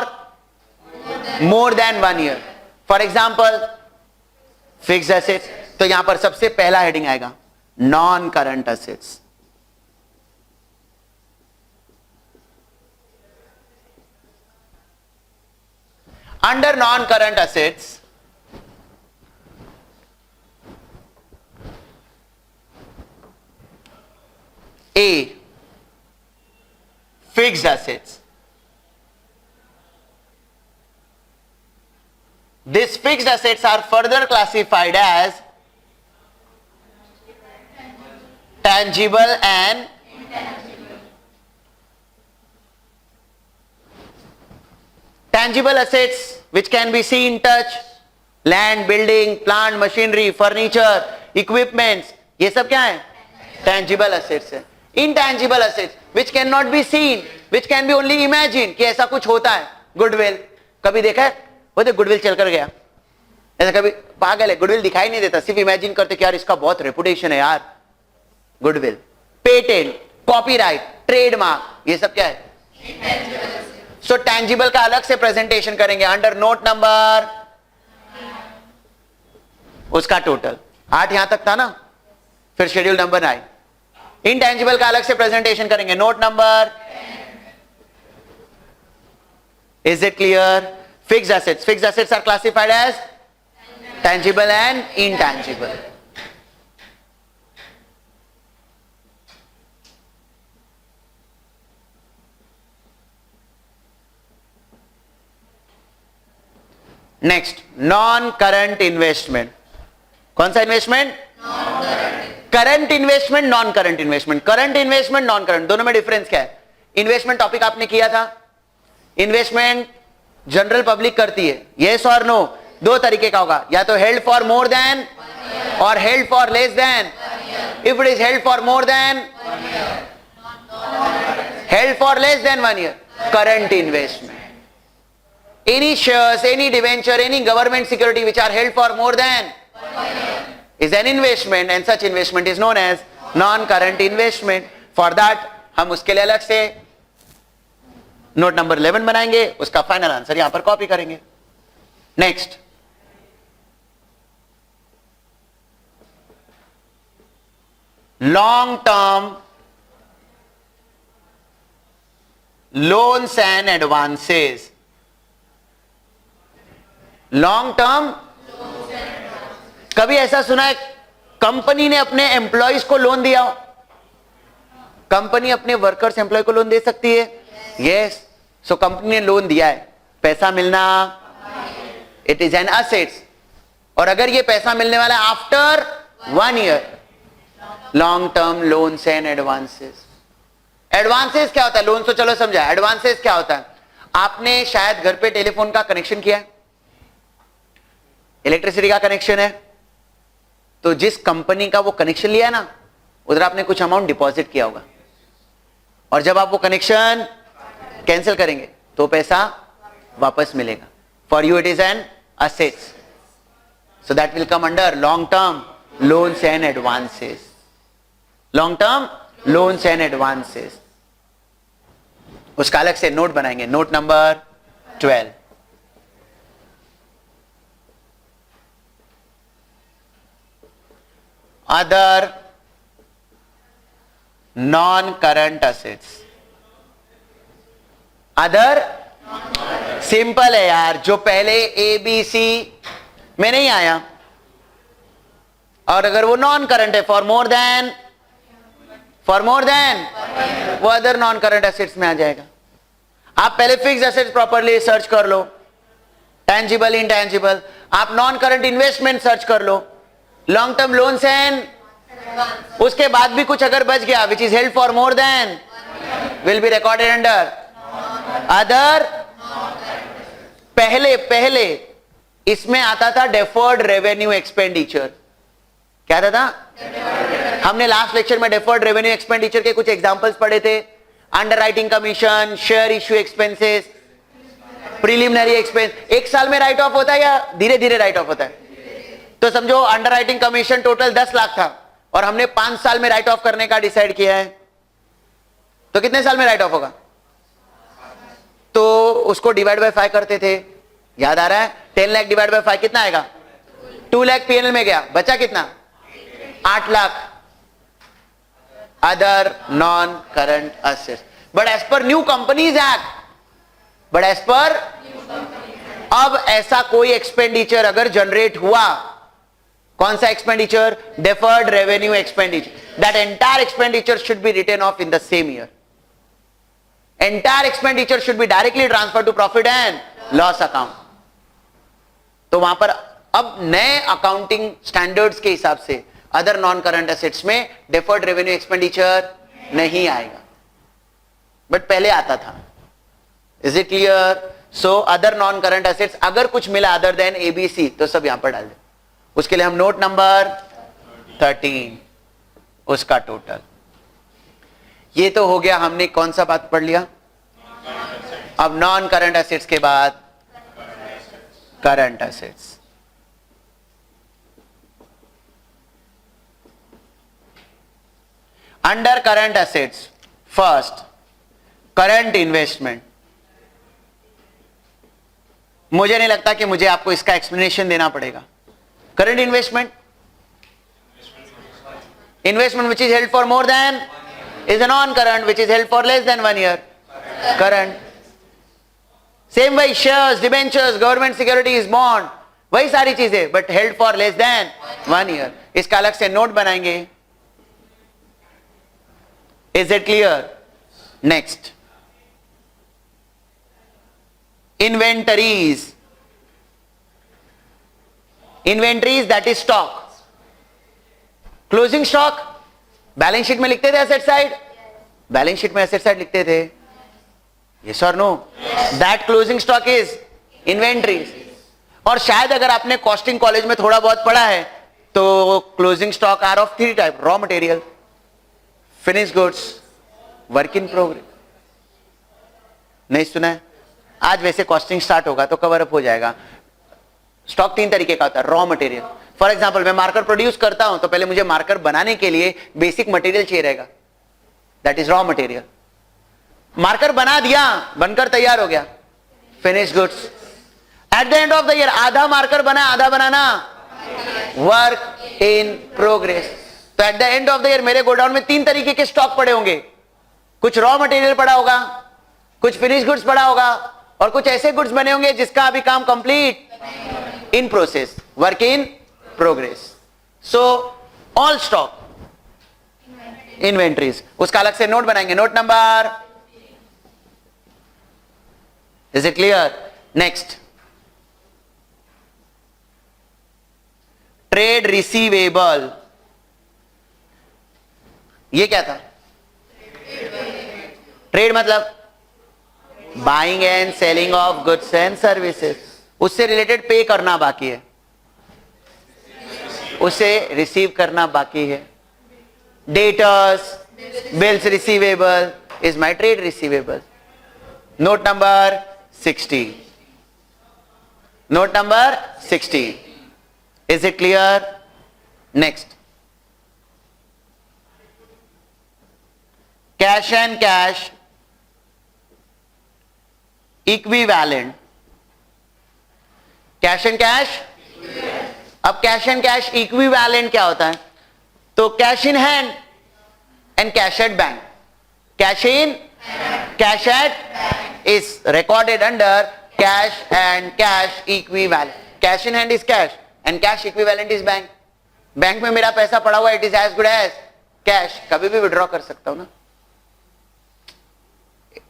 more than 1 year. For example, fixed assets. तो यहां पर सबसे पहला heading आएगा non current assets. Under non current assets, A, fixed assets. These fixed assets are further classified as tangible and intangible. Tangible assets which can be seen, touch, land, building, plant, machinery, furniture, equipments, ये सब क्या है? Tangible assets है। Intangible assets which cannot be seen, which can be only imagined, कि ऐसा कुछ होता है। गुडविल कभी देखा है? वो तो गुडविल चल कर गया, ऐसा कभी पागल है, गुडविल दिखाई नहीं देता, सिर्फ इमेजिन करते कि यार इसका बहुत रेपुटेशन है यार, गुडविल। पेटेंट, कॉपीराइट, ट्रेडमार्क, ये सब क्या है? सो टैंजिबल का अलग से प्रेजेंटेशन करेंगे अंडर नोट नंबर, उसका टोटल 8 यहां तक था ना, फिर शेड्यूल नंबर 9। इनटैंजिबल का अलग से प्रेजेंटेशन करेंगे note number. Is it clear? Fixed assets, fixed assets are classified as tangible and intangible. Next, non current investment. कौन सा investment? Current investment, non current investment. Current investment, non current, दोनों में difference क्या है? Investment topic आपने किया था। Investment general public करती है, यस और नो? दो तरीके का होगा, या तो हेल्ड फॉर मोर देन और held for less than. If it is held for more then, held for less than 1 year, current investment. Any shares, any debenture, any government security which are held for more than is an investment, and such investment is known as non-current investment. For that हम उसके लिए अलग से note number 11 बनाएंगे, उसका final answer यहां पर copy करेंगे। Next, long term loans and advances, long term. कभी ऐसा सुना है कंपनी ने अपने एम्प्लॉयज को लोन दिया? कंपनी अपने वर्कर्स एम्प्लॉय को लोन दे सकती है? यस। सो कंपनी ने लोन दिया है, पैसा मिलना, इट इज एन असेट्स। और अगर ये पैसा मिलने वाला है after 1 year, long term loans and advances. Advances क्या होता है? लोन तो चलो समझा, एडवांसेस क्या होता है? आपने शायद घर पे टेलीफोन का कनेक्शन किया है, इलेक्ट्रिसिटी का कनेक्शन है, तो जिस कंपनी का वो कनेक्शन लिया है ना, उधर आपने कुछ अमाउंट डिपॉजिट किया होगा, और जब आप वो कनेक्शन कैंसिल करेंगे तो पैसा वापस मिलेगा। For you it is an assets, so that will come under long term loans and advances. Long term loans and advances, उसका अलग से नोट बनाएंगे, note number 12। Other non current assets. Other simple है यार, जो पहले ए बी सी में नहीं आया, और अगर वो नॉन करंट है फॉर मोर देन वो अदर नॉन करंट एसेट्स में आ जाएगा। आप पहले फिक्स एसेट्स प्रॉपरली सर्च कर लो, टेंजिबल इंटेंजिबल, आप नॉन करंट इन्वेस्टमेंट सर्च कर लो, लॉन्ग टर्म लोन्स एंड, उसके बाद भी कुछ अगर बच गया which is held for more then will be recorded under other. पहले इसमें आता था डेफर्ड रेवेन्यू एक्सपेंडिचर। क्या आता था? हमने लास्ट लेक्चर में डेफर्ड रेवेन्यू एक्सपेंडिचर के कुछ एग्जांपल्स पढ़े थे। Underwriting commission, share issue expenses, preliminary expense. एक साल में राइट ऑफ होता है या धीरे धीरे राइट ऑफ होता है? तो समझो अंडरराइटिंग कमीशन टोटल 10 लाख था और हमने 5 साल में राइट ऑफ करने का डिसाइड किया है, तो कितने साल में राइट ऑफ होगा? तो उसको डिवाइड बाय 5 करते थे, याद आ रहा है? 10 लाख डिवाइड बाय 5 कितना आएगा? 2 लाख पीएनएल में गया, बचा कितना? 8 lakh other non current assets. But as per new companies act, अब ऐसा कोई एक्सपेंडिचर अगर जनरेट हुआ, कौन सा expenditure? Deferred revenue expenditure. That entire expenditure should be written off in the same year. Entire expenditure should be directly transfer to profit and loss account. तो वहां पर अब नए अकाउंटिंग स्टैंडर्ड्स के हिसाब से अदर नॉन करंट एसेट्स में deferred revenue expenditure नहीं आएगा, बट पहले आता था। Is it clear? So other non current assets, अगर कुछ मिला अदर देन एबीसी तो सब यहां पर डाल दे। उसके लिए हम नोट नंबर 13 उसका टोटल। ये तो हो गया, हमने कौन सा बात पढ़ लिया? अब नॉन करंट एसेट्स के बाद current assets. Under current assets first current investment. मुझे नहीं लगता कि मुझे आपको इसका एक्सप्लेनेशन देना पड़ेगा। Current investment, investment which is held for more then is a non-current, which is held for less than 1 year. Current. Same way shares, debentures, government securities, bond, वही सारी चीजें, but held for less than 1 year. इसका अलग से note बनाएंगे। Is it clear? Next. Inventories. Inventories, that is stock. Closing stock balance sheet में लिखते थे एसेट साइड, बैलेंस शीट में एसेट साइड लिखते थे, यस और no? That closing stock is inventories. और शायद अगर आपने कॉस्टिंग कॉलेज में थोड़ा बहुत पढ़ा है तो closing stock are of 3 type: raw material, finish goods, work in progress. नहीं सुना है? आज वैसे कॉस्टिंग स्टार्ट होगा तो कवर अप हो जाएगा। स्टॉक 3 तरीके का होता है। रॉ मटेरियल, फॉर एग्जाम्पल मैं मार्कर प्रोड्यूस करता हूं तो पहले मुझे मार्कर बनाने के लिए बेसिक मटेरियल चाहिए रहेगा, that is raw material. Marker बना दिया, बनकर तैयार हो गया, finish goods. At the end of the year आधा मार्कर बना, आधा बनाना वर्क इन प्रोग्रेस। तो at the end of the year मेरे गोडाउन में 3 तरीके के स्टॉक पड़े होंगे, कुछ रॉ मटेरियल पड़ा होगा, कुछ फिनिश गुड्स पड़ा होगा और कुछ ऐसे गुड्स बने होंगे जिसका अभी काम complete, in process, work in progress. So all stock inventories, उसका अलग से नोट बनाएंगे. Note number, is it clear? Next, trade receivable. ये क्या था? ट्रेड मतलब buying and selling of goods and services. उससे रिलेटेड पे करना बाकी है, उसे रिसीव करना बाकी है. Debtors, bills receivable is my trade receivable. Note number 60. Note number 60. Is it clear? Next, cash and cash equivalent. Cash and cash, अब कैश एंड कैश इक्विवेलेंट क्या होता है? तो cash in hand and cash at bank. Cash in, cash at is recorded under cash and cash equivalent. Cash in hand is cash and cash equivalent is bank. Bank में मेरा पैसा पड़ा हुआ, it is as good as cash. कभी भी withdraw कर सकता हूं ना.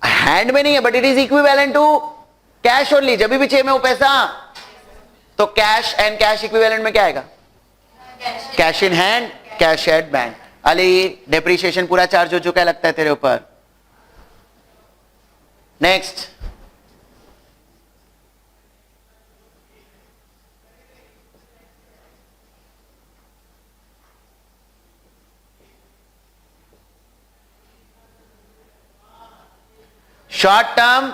हैंड में नहीं है but it is equivalent to cash only. जब भी चाहिए मैं वो पैसा, तो कैश एंड कैश इक्विवेलेंट में क्या आएगा? Cash in hand, cash at bank. Ali depreciation पूरा चार्ज हो चुका है लगता है तेरे ऊपर. Next, short term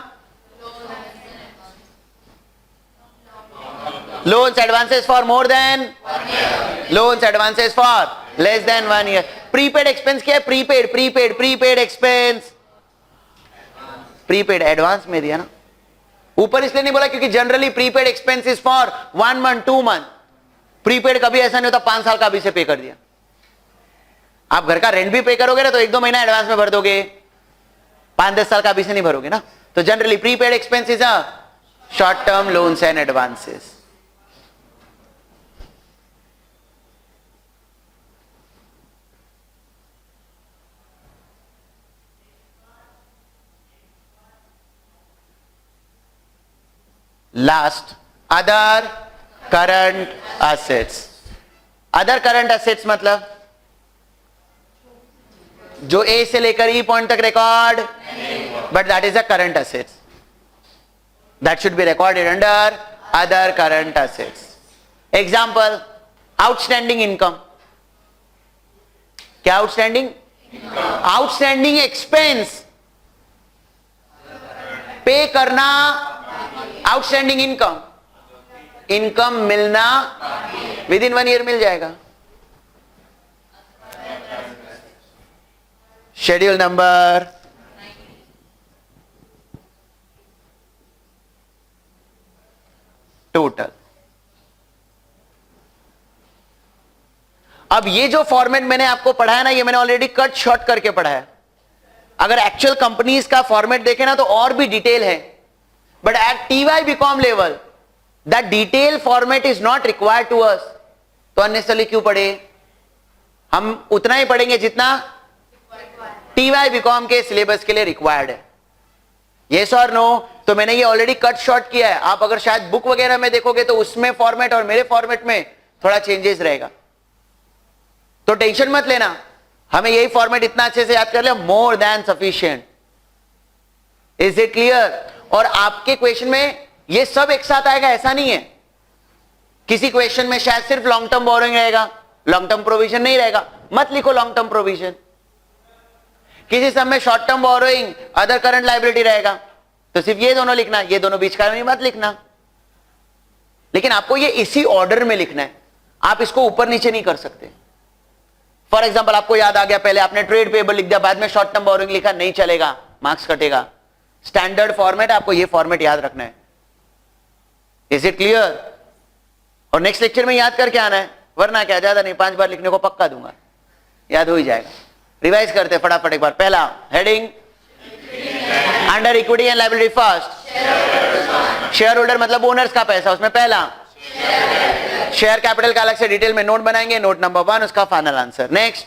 loans advances for more than, loans advances for less than 1 year. Prepaid expense क्या है? Prepaid expense. प्रीपेड एडवांस में दिया ना, ऊपर इसलिए नहीं बोला क्योंकि generally prepaid expense is for 1 month 2 month. Prepaid कभी ऐसा नहीं होता 5 साल का अभी से पे कर दिया. आप घर का रेंट भी पे करोगे ना तो 1-2 महीना एडवांस में भर दोगे, 5-10 साल का अभी से नहीं भरोगे ना. तो generally prepaid expense is a short term loans and advances. Last, other current assets. Other current assets मतलब जो ए से लेकर ई पॉइंट तक record, but that is a current assets. That should be recorded under other current assets. Example, outstanding income. क्या outstanding? Outstanding expense, पे करना. Outstanding income, income मिलना with in 1 year मिल जाएगा. Schedule number total. अब ये जो format मैंने आपको पढ़ाया ना, ये मैंने ऑलरेडी कट शॉर्ट करके पढ़ा है. अगर एक्चुअल कंपनीज का फॉर्मेट देखे ना तो और भी डिटेल है, but at TY BCom level that detail format is not required to us. तो अननेसेसरली क्यों पढ़े? हम उतना ही पढ़ेंगे जितना TY BCom के सिलेबस के लिए रिक्वायर्ड है. यस और नो? तो मैंने ये ऑलरेडी कट शॉर्ट किया है. आप अगर शायद बुक वगैरह में देखोगे तो उसमें फॉर्मेट और मेरे फॉर्मेट में थोड़ा चेंजेस रहेगा. तो टेंशन मत लेना, हमें यही फॉर्मेट इतना अच्छे से याद कर लिया, more than sufficient. Is it clear? और आपके क्वेश्चन में ये सब एक साथ आएगा ऐसा नहीं है. किसी क्वेश्चन में शायद सिर्फ लॉन्ग टर्म बोरोइंग रहेगा, लॉन्ग टर्म प्रोविजन नहीं रहेगा, मत लिखो लॉन्ग टर्म प्रोविजन. किसी सब में short term borrowing, other current liability रहेगा, तो सिर्फ ये दोनों लिखना, ये दोनों बीच का नहीं मत लिखना. लेकिन आपको ये इसी ऑर्डर में लिखना है, आप इसको ऊपर नीचे नहीं कर सकते. फॉर एग्जाम्पल, आपको याद आ गया, पहले आपने ट्रेड पेबल लिख दिया, बाद में शॉर्ट टर्म बोरोइंग लिखा, नहीं चलेगा, मार्क्स कटेगा. स्टैंडर्ड फॉर्मेट, आपको ये फॉर्मेट याद रखना है. Is it clear? और नेक्स्ट लेक्चर में याद करके आना है, वरना क्या, ज्यादा नहीं, 5 बार लिखने को पक्का दूंगा, याद हो ही जाएगा. रिवाइज करते फटाफट एक बार. पहला heading under equity and liability first, share holder मतलब ओनर्स का पैसा, उसमें पहला शेयर कैपिटल का अलग से डिटेल में नोट बनाएंगे, नोट नंबर 1 उसका final answer. Next,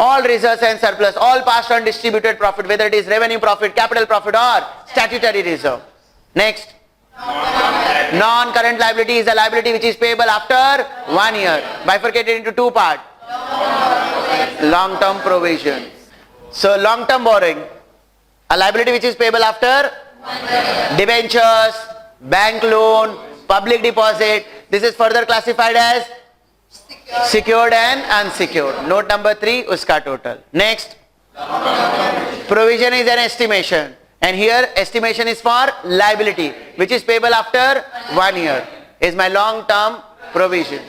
all reserves and surplus, all past and distributed profit, whether it is revenue profit, capital profit or statutory reserve. Next, non-current liability is a liability which is payable after 1 year, bifurcated into 2 parts. Long-term provision. So long-term borrowing, a liability which is payable after debentures, bank loan, public deposit. This is further classified as secured and unsecured. Note number 3 uska total. Next, provision is an estimation, and here estimation is for liability which is payable after 1 year, is my long term provision.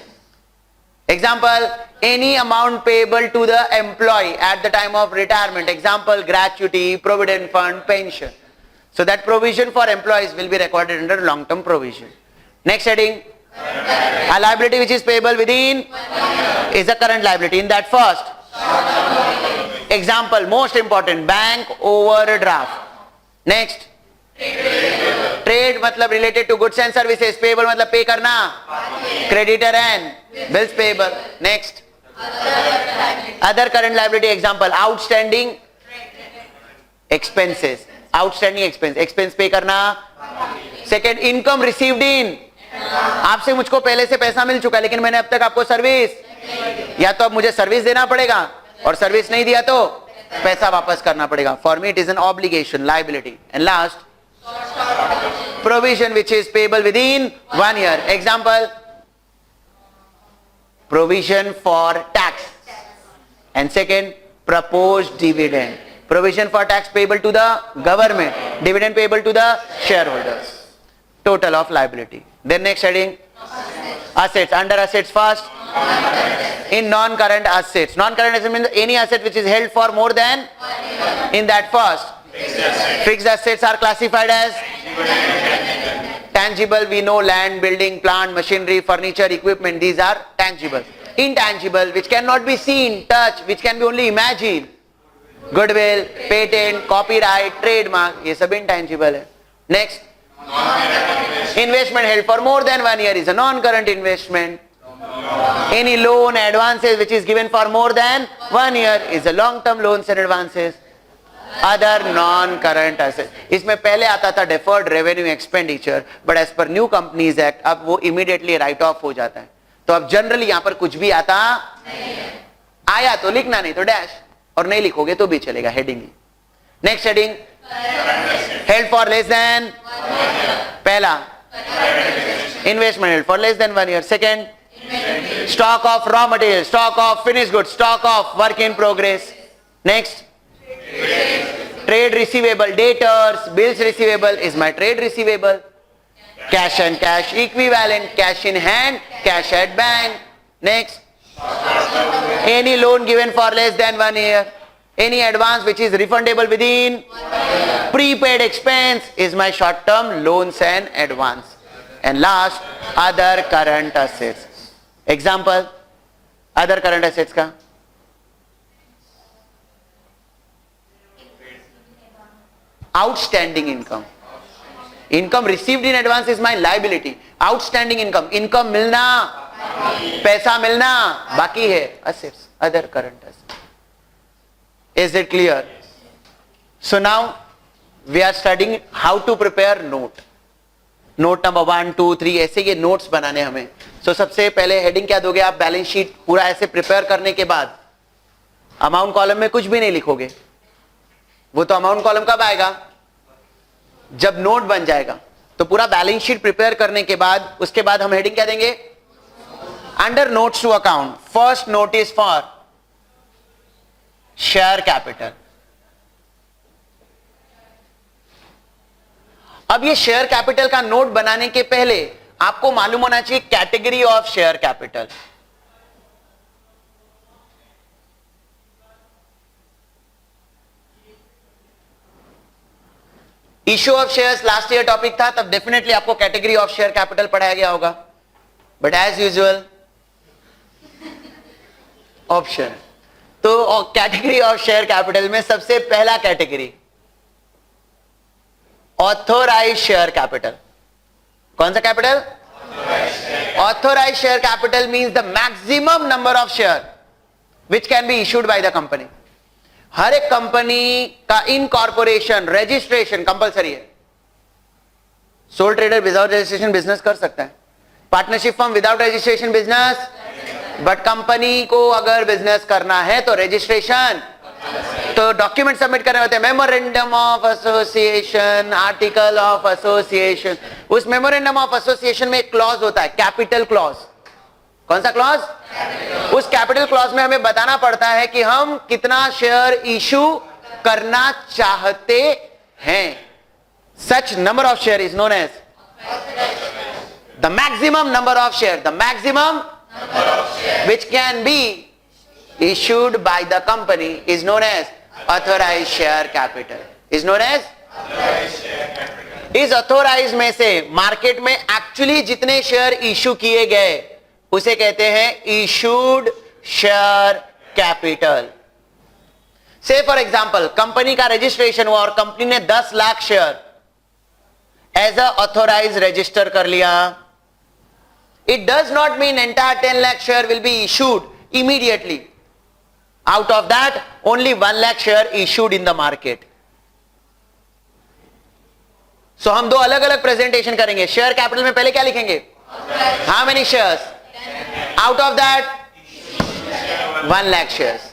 Example, any amount payable to the employee at the time of retirement. Example, gratuity, provident fund, pension. So that provision for employees will be recorded under long term provision. Next heading, a liability which is payable within is a current liability. In that first example, most important, bank overdraft. Next, trade मतलब related to goods and services, payable मतलब pay करना, creditor and bills payable. Next, other current liability. Example, outstanding expenses, outstanding expense pay करना. Second, income received in, आपसे मुझको पहले से पैसा मिल चुका लेकिन मैंने अब तक आपको सर्विस, या तो अब मुझे सर्विस देना पड़ेगा और सर्विस नहीं दिया तो पैसा वापस करना पड़ेगा. For me it is an obligation, liability. And last, provision which is payable within 1 year. Example, provision for tax. And second, proposed dividend. Provision for tax payable to the government, dividend payable to the shareholders. Total of liability. Then next heading, assets. Under assets first, in non-current assets. Non-current assets means any asset which is held for more than, in that first, fixed assets are classified as tangible. We know land, building, plant, machinery, furniture, equipment. These are tangible. Intangible, which cannot be seen, touched, which can be only imagined. Goodwill, patent, copyright, trademark, ये सब intangible है. Next, investment held for more than 1 year is a non-current investment. Any loan, advances which is given for more than 1 year is a long-term loans and advances. Other non-current assets. इसमें पहले आता था deferred revenue expenditure, but as per new Companies Act अब वो immediately write off हो जाता है. तो अब generally यहाँ पर कुछ भी आता आया तो लिखना, नहीं तो डैश, और नहीं लिखोगे तो भी चलेगा, heading. Next heading, held for less than, पहला investment held for less than 1 year. Second, stock of raw material, stock of finished goods, stock of work in progress. Next, trade receivable, debtors, bills receivable is my trade receivable. Cash and cash equivalent, cash in hand, cash at bank. Next, any loan given for less than 1 year, any advance which is refundable within, prepaid expense is my short term loans and advance. And last, other current assets. Example, other current assets का, outstanding income. Income received in advance is my liability. Outstanding income, income मिलना, पैसा मिलना बाकी है, assets, other current assets. Is it clear? So now we are studying how to prepare note. Note number 1, 2, 3 ऐसे ये notes बनाने हमें. So सबसे पहले heading क्या दोगे आप? बैलेंस शीट पूरा ऐसे प्रिपेयर करने के बाद अमाउंट कॉलम में कुछ भी नहीं लिखोगे. वो तो अमाउंट कॉलम कब आएगा? जब नोट बन जाएगा. तो पूरा बैलेंस शीट प्रिपेयर करने के बाद उसके बाद हम हेडिंग क्या देंगे? Under notes to account, first notice for share capital. अब ये शेयर कैपिटल का नोट बनाने के पहले आपको मालूम होना चाहिए category of share capital. Issue of shares last year topic था, तब डेफिनेटली आपको कैटेगरी ऑफ शेयर कैपिटल पढ़ाया गया होगा. But as usual option. तो कैटेगरी ऑफ शेयर कैपिटल में सबसे पहला कैटेगरी ऑथोराइज शेयर कैपिटल. कौन सा capital? Authorise share capital means the maximum number of share which can be issued by the company. हर एक कंपनी का इनकॉर्पोरेशन रजिस्ट्रेशन कंपलसरी है. Sole trader without registration business कर सकता है. Partnership firm without registration business, but company को अगर business करना है तो रजिस्ट्रेशन, तो डॉक्यूमेंट सबमिट करने होते हैं. Memorandum of association, article of association. उस मेमोरेंडम ऑफ एसोसिएशन में एक क्लॉज होता है, कैपिटल क्लॉज. कौन सा क्लॉज? उस कैपिटल क्लॉज में हमें बताना पड़ता है कि हम कितना शेयर इशू करना चाहते हैं. Such number of share is known as the maximum number of share, the maximum which can be issued by the company is known as authorized share capital. is known as इस authorise में से market में actually जितने share issue किए गए उसे कहते हैं issued share capital. So for example company का रजिस्ट्रेशन हुआ और कंपनी ने 10 लाख share as a authorise register कर लिया. It does not mean entire 10 lakh share will be issued immediately. Out of that, only 1 lakh share issued in the market. So हम दो अलग अलग प्रेजेंटेशन करेंगे. शेयर कैपिटल में पहले क्या लिखेंगे? How many shares? Out of that, 1 lakh shares.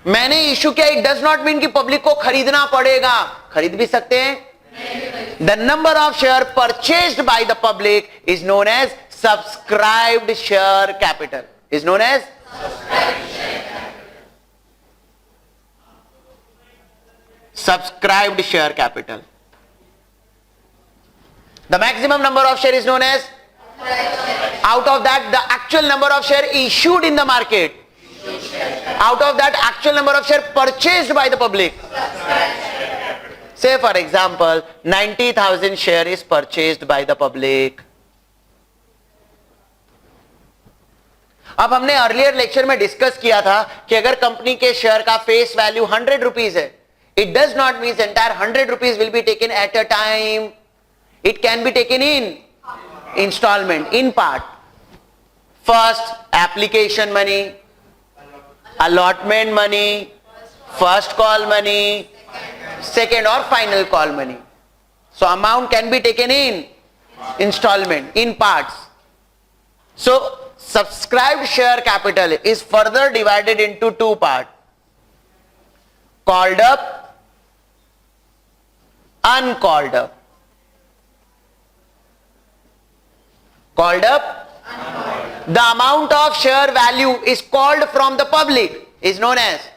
मैंने इशू किया, it does not mean कि पब्लिक को खरीदना पड़ेगा. खरीद भी सकते हैं. The number of share purchased by the public is known as subscribed share capital. Is known as subscribed share capital. The maximum number of share is known as, out of that the actual number of share issued in the market, out of that actual number of share purchased by the public. Say for example 90,000 share is purchased by the public. अब हमने earlier lecture में discuss किया था कि अगर company के share का face value 100 rupees है, it does not mean entire 100 rupees will be taken at a time. It can be taken in installment, in part. First application money, allotment money, first call money, second or final call money. So amount can be taken in installment, in parts. So subscribed share capital is further divided into two parts: called up, uncalled up. Called up, the amount of share value is called from the public is known as.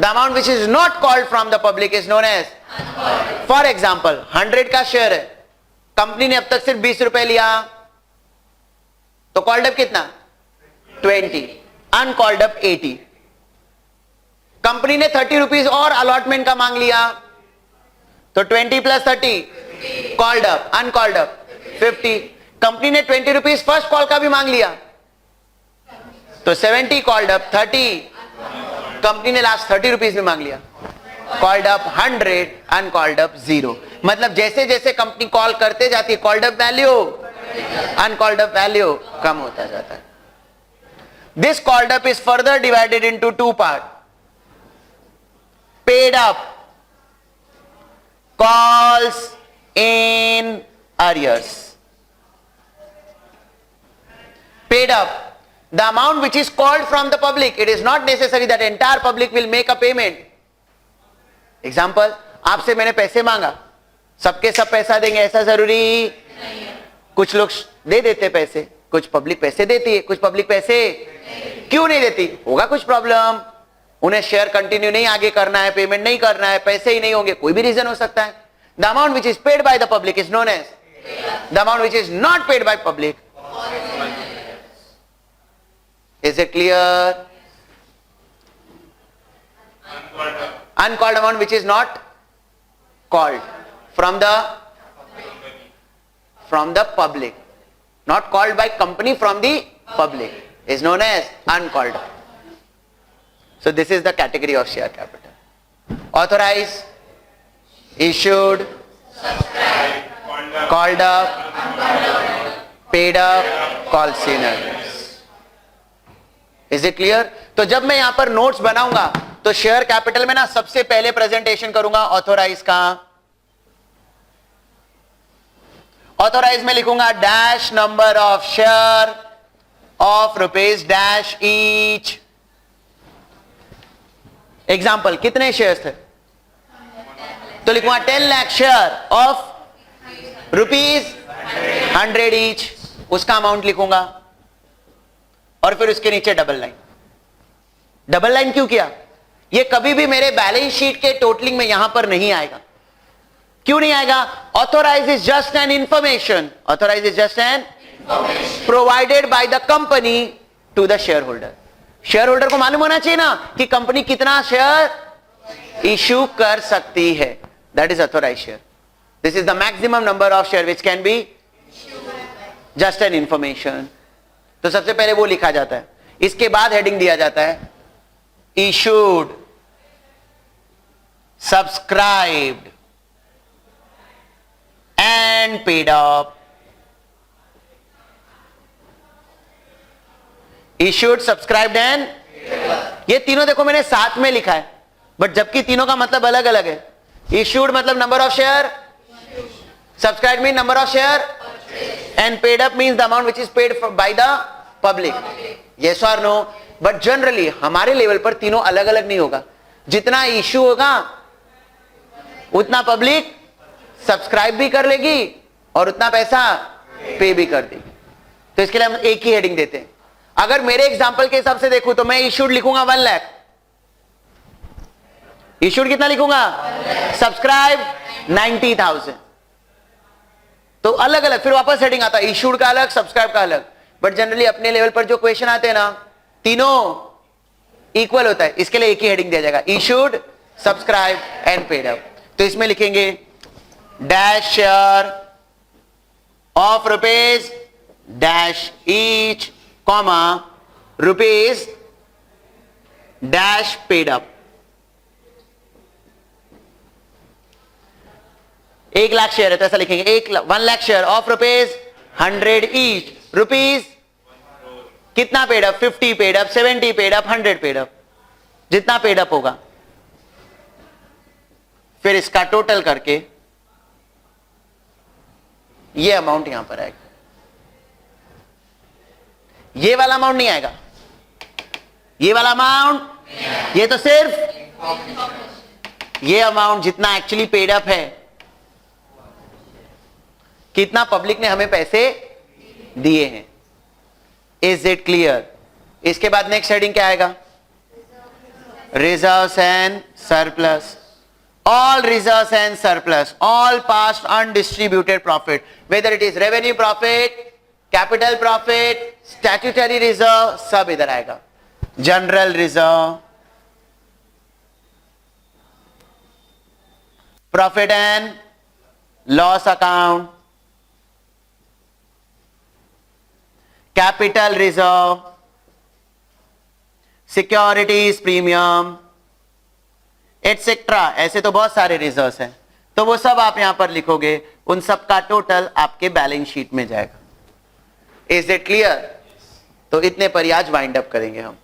The amount which is not called from the public is known as. For example 100 का share है, company ने अब तक सिर्फ 20 रुपए लिया, तो called up कितना? 20. Uncalled up 80. कंपनी ने 30 रुपीज और अलॉटमेंट का मांग लिया, तो 20 plus 30 called up. Uncalled up 50. Company ने 20 रुपीज फर्स्ट कॉल का भी मांग लिया, तो 70 कॉल्ड अप. 30 कंपनी ने लास्ट 30 रुपीज भी मांग लिया, कॉल्ड अप 100, अनकॉल्ड अप 0. मतलब जैसे जैसे कंपनी कॉल करते जाती है called up value, uncalled up value कम होता जाता है. This called up is further divided into two part: paid up, calls in arrears. Paid up, the amount which is called from the public. It is not necessary that entire public will make a payment. Example, आपसे मैंने पैसे मांगा, सबके सब पैसा देंगे ऐसा जरूरी नहीं है. कुछ लोग दे देते पैसे, कुछ पब्लिक पैसे देती है, कुछ पब्लिक पैसे क्यों नहीं देती? होगा कुछ प्रॉब्लम, उन्हें शेयर कंटिन्यू नहीं आगे करना है, पेमेंट नहीं करना है, पैसे ही नहीं होंगे, कोई भी रीजन हो सकता है. The amount which is paid by the public is known as. The amount which is not paid by public. Is it clear? Uncalled amount which is not called from the public, not called by company, from the public, is known as uncalled. So this is the category of share capital. Authorized issued, called up, paid up, called signers. Is it clear? तो जब मैं यहां पर notes बनाऊंगा तो share capital में ना सबसे पहले प्रेजेंटेशन करूंगा ऑथोराइज का। ऑथोराइज में लिखूंगा dash number of share of rupees dash each. Example, कितने शेयर्स थे? तो लिखूंगा 10 लाख शेयर ऑफ रुपीज 100 ईच, उसका अमाउंट लिखूंगा और फिर उसके नीचे डबल लाइन। डबल लाइन क्यों किया? ये कभी भी मेरे बैलेंस शीट के टोटलिंग में यहां पर नहीं आएगा। क्यों नहीं आएगा? Authorise is just an information, authorise is just an provided by the company to the share holder. Share holder को मालूम होना चाहिए ना कि कंपनी कितना शेयर इश्यू कर सकती है। That is authorise share. This is the maximum number of share which can be just an information. तो सबसे पहले वो लिखा जाता है, इसके बाद हेडिंग दिया जाता है issued, subscribed and paid up. Issued, subscribed and, ये तीनों देखो मैंने साथ में लिखा है, बट जबकि तीनों का मतलब अलग अलग है। इशूड मतलब number of share, subscribed mean number of share, and paid up means the amount which is paid by the public. Yes और नो? बट जनरली हमारे लेवल पर तीनों अलग अलग नहीं होगा। जितना इश्यू होगा उतना पब्लिक सब्सक्राइब भी कर लेगी और उतना पैसा पे भी कर देगी। तो इसके लिए हम एक ही हेडिंग देते हैं। अगर मेरे एग्जांपल के हिसाब से देखूं तो मैं इश्यूड लिखूंगा 1 लाख। इश्यूड कितना लिखूंगा? सब्सक्राइब 90,000। तो अलग अलग फिर वापस हेडिंग आता है, इश्यूड का अलग, सब्सक्राइब का अलग। बट जनरली अपने लेवल पर जो क्वेश्चन आते हैं ना, तीनों इक्वल होता है, इसके लिए एक ही हेडिंग दिया जाएगा, issued, subscribe and paid up. तो इसमें लिखेंगे dash share of rupees dash each, comma rupees dash paid up. 1 lakh share है तो ऐसा लिखेंगे 1 lakh share of rupees 100 each, rupees कितना paid up? 50 paid up, 70 paid up, 100 paid up, जितना पेड अप होगा। फिर इसका टोटल करके ये अमाउंट यहां पर आएगा। ये वाला अमाउंट नहीं आएगा, ये वाला अमाउंट, ये तो सिर्फ ये अमाउंट जितना एक्चुअली पेड अप है, कितना पब्लिक ने हमें पैसे दिए हैं। Is it clear? इसके बाद नेक्स्ट हेडिंग क्या आएगा? Reserves and surplus. All reserves and surplus, all past undistributed profit, whether it is revenue profit, capital profit, statutory reserve, सब इधर आएगा। General reserve, profit and loss account, capital reserve, securities premium, etcetera. ऐसे तो बहुत सारे reserves हैं, तो वो सब आप यहां पर लिखोगे, उन सब का टोटल आपके बैलेंस शीट में जाएगा। Is it clear? तो इतने पर आज वाइंड अप करेंगे हम।